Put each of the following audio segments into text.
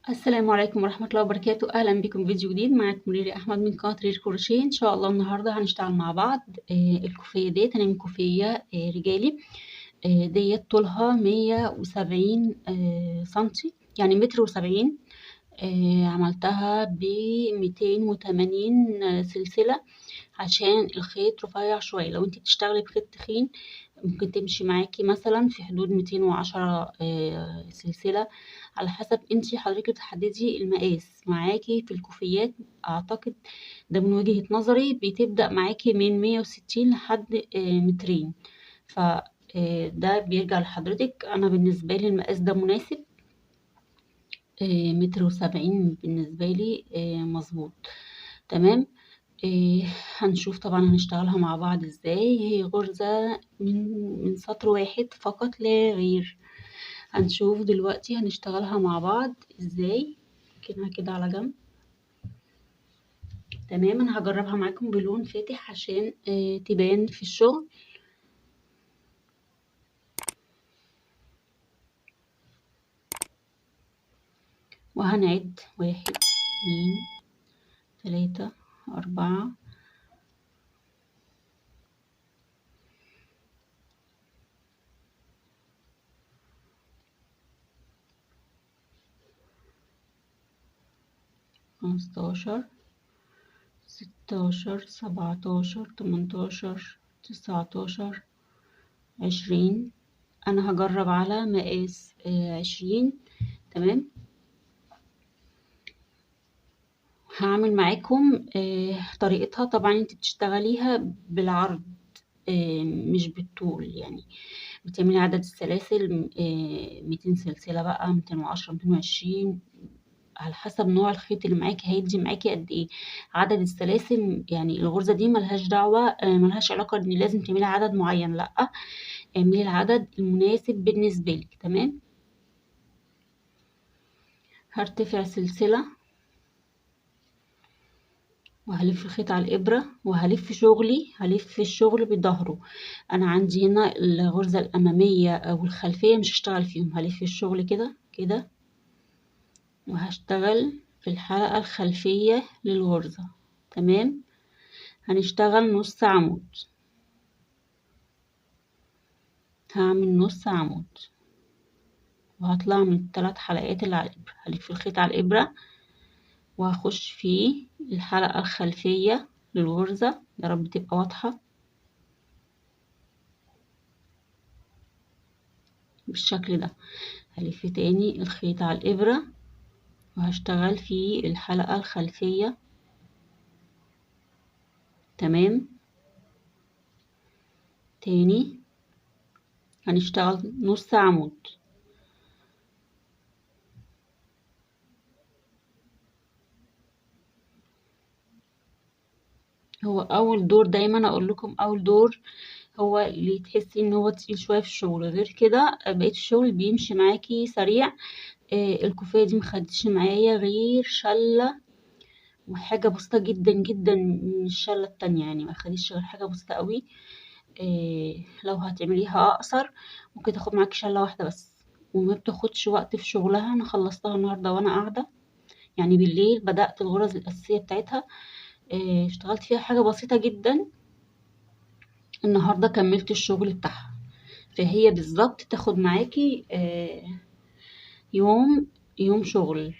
السلام عليكم ورحمة الله وبركاته. أهلا بكم في فيديو جديد. معاكم ريري أحمد من قناة ريري كروشيه. إن شاء الله النهاردة هنشتغل مع بعض الكوفية ديت. هنعمل كوفية رجالي ديت طولها 170 سنتي، يعني متر وسبعين. عملتها ب280 سلسلة عشان الخيط رفيع شوية. لو انتي بتشتغلي بخيط تخين ممكن تمشي معاكي مثلا في حدود 210 سلسلة، على حسب انتي حضرتك بتحددي المقاس معاكي في الكوفيات. اعتقد ده من وجهة نظري بتبدأ معاكي من 160 لحد مترين، ف ده بيرجع لحضرتك. انا بالنسبة لي المقاس ده مناسب، متر وسبعين بالنسبة لي مظبوط تمام. هنشوف طبعا هنشتغلها مع بعض ازاي. هي غرزة من سطر واحد فقط لا غير. هنشوف دلوقتي هنشتغلها مع بعض ازاي. كده كده على جنب. تمام، انا هجربها معاكم بلون فاتح عشان تبان في الشغل. وهنعد 1 2 3 4 15 16 17 18 19 20. انا هجرب على مقاس 20. تمام، هعمل معاكم طريقتها. طبعا انت بتشتغليها بالعرض مش بالطول، يعني بتعملي عدد السلاسل 200 سلسلة بقى، 210 220 على حسب نوع الخيط اللي معاكي هيدي معاكي قد ايه عدد السلاسل. يعني الغرزة دي ملهاش دعوة، ملهاش علاقة ان لازم تعملي عدد معين، لا، اعملي العدد المناسب بالنسبة لك. تمام، هرتفع سلسلة وهلف الخيط على الإبرة وهلف شغلي، هلف الشغل بظهره. أنا عندي هنا الغرزة الأمامية والخلفية مش هشتغل فيهم، هلف الشغل كده كده وهشتغل في الحلقة الخلفية للغرزة. تمام، هنشتغل نص عمود. هعمل نص عمود وهطلع من الثلاث حلقات اللي على الإبرة. هلف الخيط على الإبرة وهخش في الحلقة الخلفية للغرزة. يا رب تبقى واضحة بالشكل ده. هلف تاني الخيط على الإبرة وهشتغل في الحلقة الخلفية. تمام، تاني هنشتغل نص عمود. هو اول دور دايما اقول لكم اول دور هو اللي تحسي ان هو تقيل شويه في الشغل، غير كده بقيت الشغل بيمشي معاكي سريع. الكوفيه دي مخدتش معايا غير شله وحاجه بسيطه جدا جدا من الشله التانية، يعني ما خدتش غير حاجه بسيطه قوي. لو هتعمليها اقصر ممكن تاخد معاكي شله واحده بس، وما بتاخدش وقت في شغلها. انا خلصتها النهارده وانا قاعده، يعني بالليل بدأت الغرز الأساسية بتاعتها. اشتغلت فيها حاجة بسيطة جدا. النهاردة كملت الشغل بتاعها، فهي بالظبط تاخد معاكي يوم شغل.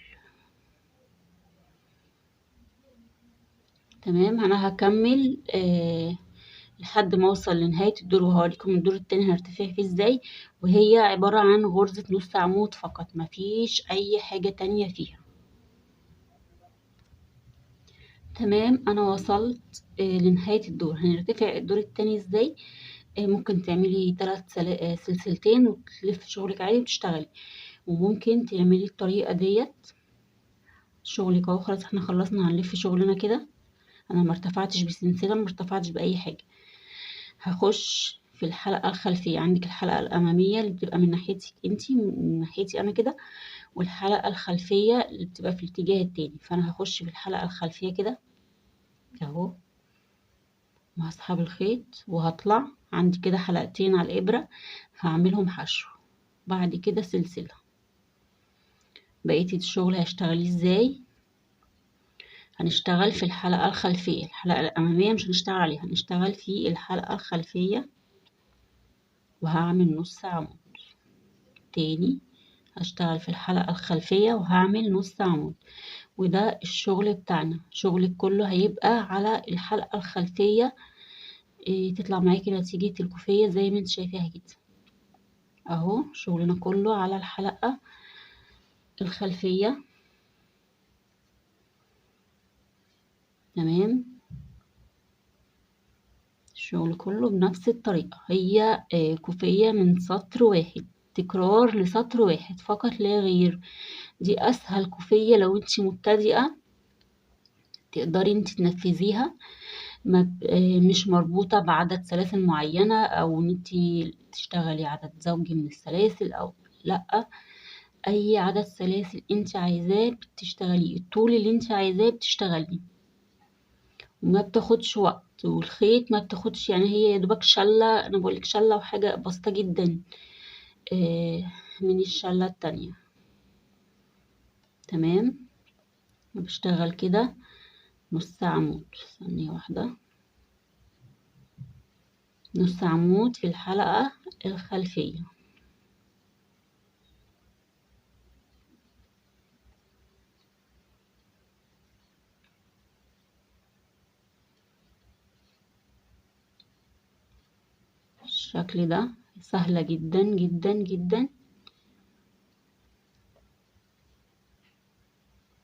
تمام، انا هكمل لحد ما اوصل لنهاية الدور وهوريكم الدور التاني هرتفع فيه ازاي. وهي عبارة عن غرزة نص عمود فقط، مفيش اي حاجة تانية فيها. تمام، انا وصلت لنهاية الدور. هنرتفع الدور التاني ازاي؟ ممكن تعملي 3 سلسلتين وتلف شغلك عادي وتشتغلي، وممكن تعملي الطريقة ديت. شغلك اهو خلاص، احنا خلصنا هنلف شغلنا كده. انا ما ارتفعتش بسلسلة، ما ارتفعتش بأي حاجة. هخش في الحلقة الخلفية. عندك الحلقة الأمامية اللي بتبقى من ناحيتك انتي، من ناحيتي أنا كده، والحلقة الخلفية اللي بتبقى في الاتجاه التاني. فأنا هخش في الحلقة الخلفية كده اهو، وهسحب الخيط وهطلع. عندي كده حلقتين على الإبرة هعملهم حشو، بعد كده سلسلة بقية الشغل هشتغليه ازاي؟ هنشتغل في الحلقة الخلفية، الحلقة الأمامية مش هنشتغل عليها، هنشتغل في الحلقة الخلفية. وهعمل نص عمود تاني، هشتغل في الحلقة الخلفية وهعمل نص عمود. وده الشغل بتاعنا، شغلك كله هيبقى على الحلقة الخلفية. تطلع معاكي نتيجة الكوفية زي ما انت شايفاها كده اهو. شغلنا كله على الحلقة الخلفية. تمام. الشغل كله بنفس الطريقة، هي كوفية من سطر واحد، تكرار لسطر واحد فقط لا غير. دي اسهل كوفية لو انت مبتدئة تقدري انت تنفذيها. مش مربوطة بعدد سلاسل معينة او ان انت تشتغلي عدد زوجي من السلاسل او لا. اي عدد سلاسل انت عايزاه بتشتغليه، الطول اللي انت عايزاه بتشتغليه، وما بتاخدش وقت. والخيط ما بتاخدش، يعني هي يا دوبك شلة، انا بقولك شلة وحاجة بسيطة جدا من الشلة التانية. تمام. بشتغل كده نص عمود، ثانية واحدة، نص عمود في الحلقة الخلفية. الشكل ده سهلة جدا جدا جدا،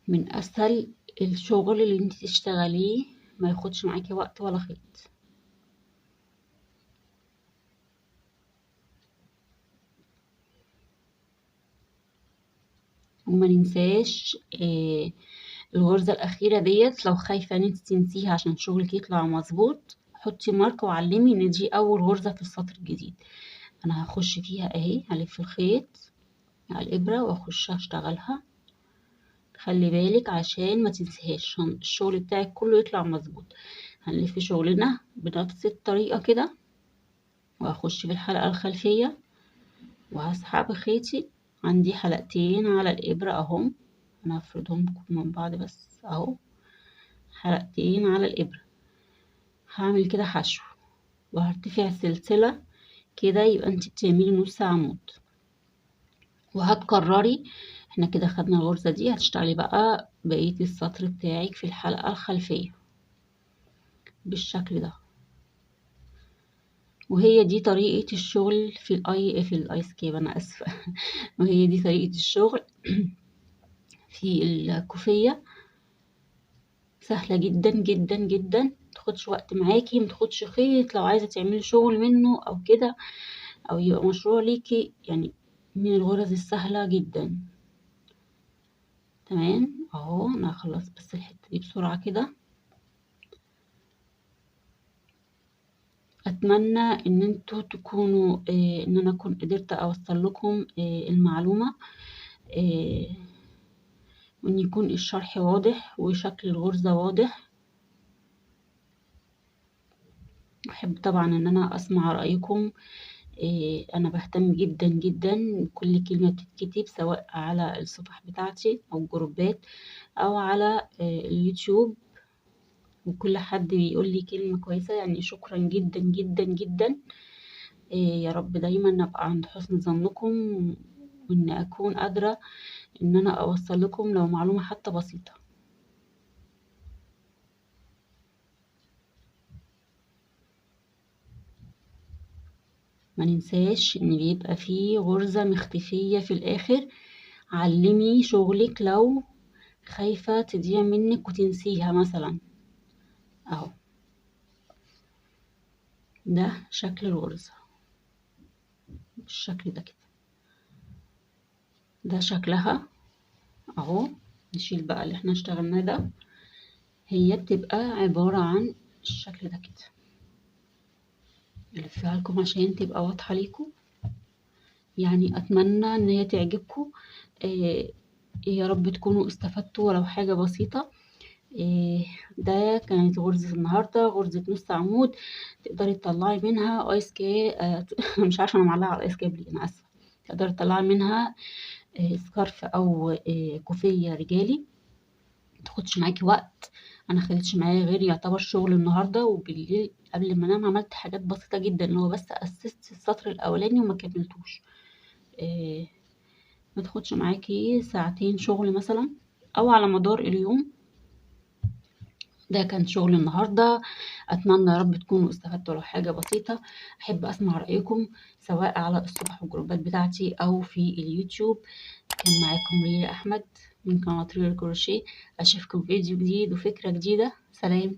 من اسهل الشغل اللي انت تشتغليه، ما ياخدش معاكي وقت ولا خيط. وما ننساش الغرزة الأخيرة ديت، لو خايفة ان انت تنسيها عشان شغلك يطلع مظبوط، حطي ماركة وعلمي ان دي أول غرزة في السطر الجديد. أنا هخش فيها اهي، هلف الخيط على الإبرة وأخش أشتغلها. خلي بالك عشان ما تنسيهاش، عشان الشغل بتاعك كله يطلع مظبوط. هنلف شغلنا بنفس الطريقة كده، وهخش في الحلقة الخلفية وهسحب خيطي. عندي حلقتين على الإبرة اهم، انا هفردهم من بعض بس اهو، حلقتين على الإبرة. هعمل كده حشو وهرتفع سلسلة كده، يبقى انت بتعملي نص عمود. وهتكرري، احنا كده خدنا الغرزة دي، هتشتغلي بقى بقية السطر بتاعك في الحلقة الخلفية بالشكل ده. وهي دي طريقة الشغل في الايس كيب، انا اسفة. وهي دي طريقة الشغل في الكوفية، سهلة جدا جدا جدا، متاخدش وقت معاكي، متاخدش خيط. لو عايزة تعملي شغل منه او كده، او يبقى مشروع ليكي، يعني من الغرز السهلة جدا. تمام اهو. انا هخلص بس الحتة دي بسرعة كده. اتمنى ان انتوا تكونوا ان انا اكون قدرت اوصل لكم المعلومة، آه وان يكون الشرح واضح وشكل الغرزة واضح. احب طبعا ان انا اسمع رأيكم. انا بهتم جدا جدا بكل كلمة بتتكتب، سواء على الصفح بتاعتي او الجروبات او على اليوتيوب. وكل حد بيقول لي كلمة كويسة، يعني شكرا جدا جدا جدا. يا رب دايما ابقى عند حسن ظنكم، وان اكون قادرة ان انا اوصل لكم لو معلومة حتى بسيطة. ما ننساش ان بيبقى فيه غرزة مختفية في الاخر. علمي شغلك لو خايفة تضيع منك وتنسيها مثلا اهو. ده شكل الغرزة بالشكل ده كده، ده شكلها اهو. نشيل بقى اللي احنا اشتغلناه ده. هي بتبقى عبارة عن الشكل ده كده. الفها لكم عشان تبقى واضحة ليكم، يعني اتمنى ان هي تعجبكم. آه يا رب تكونوا استفدتوا ولو حاجة بسيطة. ده كانت غرزة النهاردة، غرزة نص عمود. تقدري تطلعي منها ايس كي مش عارفة انا معلقة على الايس كاب ليه، انا اسفة. تقدري تطلعي منها سكارف أو كوفية رجالي، متاخدش معاكي وقت. أنا خدتش معايا غير يعتبر شغل النهاردة، وبالليل قبل ما أنام عملت حاجات بسيطة جدًا، اللي هو بس أسست السطر الأولاني وما كملتوش. ما تاخدش معاكي ساعتين شغل مثلًا أو على مدار اليوم. ده كان شغل النهاردة، أتمنى يا رب تكونوا استفدتوا ولو حاجة بسيطة. أحب أسمع رأيكم سواء على الصفح والجروبات بتاعتي أو في اليوتيوب. كان معاكم ريا أحمد من قناة ريا الكروشيه. أشوفكم في فيديو جديد وفكرة جديدة. سلام.